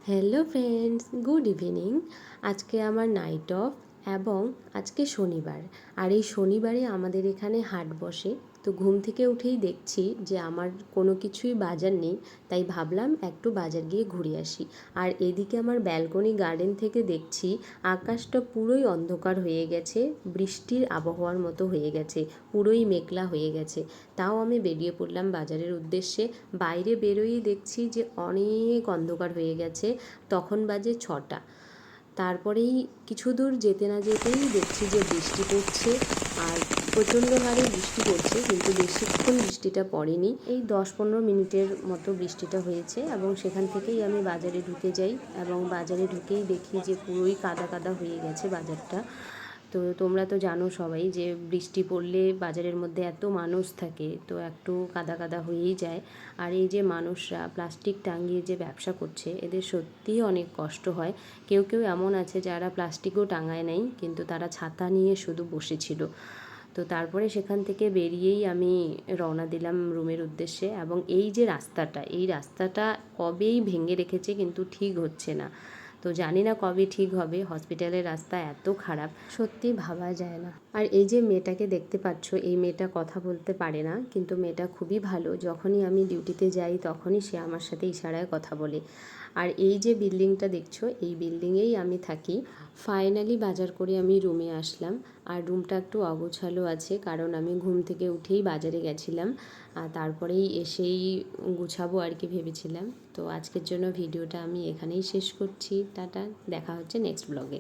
Hello friends, good evening. আজকে আমার night of এবং আজকে শনিবার। আর এই শনিবারে আমাদের এখানে হাট বসে। তো ঘুম থেকে উঠেই দেখছি যে আমার কোনো কিছুই বাজার নেই, তাই ভাবলাম একটু বাজার গিয়ে ঘুরে আসি। আর এদিকে আমার ব্যালকনি গার্ডেন থেকে দেখছি আকাশটা পুরোই অন্ধকার হয়ে গেছে, বৃষ্টির আবহাওয়ার মতো হয়ে গেছে, পুরোই মেঘলা হয়ে গেছে। তাও আমি বেরিয়ে পড়লাম বাজারের উদ্দেশ্যে। বাইরে বেরোই দেখছি যে অনেক অন্ধকার হয়ে গেছে। তখন বাজে 6টা। তারপরেই কিছু দূর যেতে না যেতেই দেখছি যে বৃষ্টি পড়ছে, আর প্রচণ্ড হারে বৃষ্টি পড়ছে, কিন্তু বেশিক্ষণ বৃষ্টিটা পড়েনি। এই 10-15 মিনিটের মতো বৃষ্টিটা হয়েছে এবং সেখান থেকেই আমি বাজারে ঢুকে যাই এবং বাজারে ঢুকেই দেখি যে পুরোই কাদা কাদা হয়ে গেছে বাজারটা। তো তোমরা তো জানো সবাই যে বৃষ্টি পড়লে বাজারের মধ্যে এত মানুষ থাকে, তো একটু কাদা কাদা হয়েই যায়। আর এই যে মানুষরা প্লাস্টিক টাঙিয়ে যে ব্যবসা করছে, এদের সত্যিই অনেক কষ্ট হয়। কেউ কেউ এমন আছে যারা প্লাস্টিকও টাঙায় নাই, কিন্তু তারা ছাতা নিয়ে শুধু বসেছিল। তো তারপরে সেখান থেকে বেরিয়েই আমি রওনা দিলাম রুমের উদ্দেশ্যে। এবং এই যে রাস্তাটা, এই রাস্তাটা কবেই ভেঙে রেখেছে, কিন্তু ঠিক হচ্ছে না। তো জানি না কবে ঠিক হবে। হসপিটালের রাস্তা এত খারাপ, সত্যি ভাবা যায় না। আর এই যে মেয়েটাকে দেখতে পাচ্ছ, এই মেয়েটা কথা বলতে পারে না, কিন্তু মেয়েটা খুবই ভালো। যখনই আমি ডিউটিতে যাই তখনই সে আমার সাথে ইশারায় কথা বলে। আর এই যে বিল্ডিংটা দেখছো, এই বিল্ডিংয়েই আমি থাকি। ফাইনালি বাজার করে আমি রুমে আসলাম। আর রুমটা একটু অগোছালো আছে, কারণ আমি ঘুম থেকে উঠেই বাজারে গেছিলাম, আর তারপরেই এসেই গুছাবো আর কি ভেবেছিলাম। তো আজকের জন্য ভিডিওটা আমি এখানেই শেষ করছি। টাটা, দেখা হচ্ছে নেক্সট ব্লগে।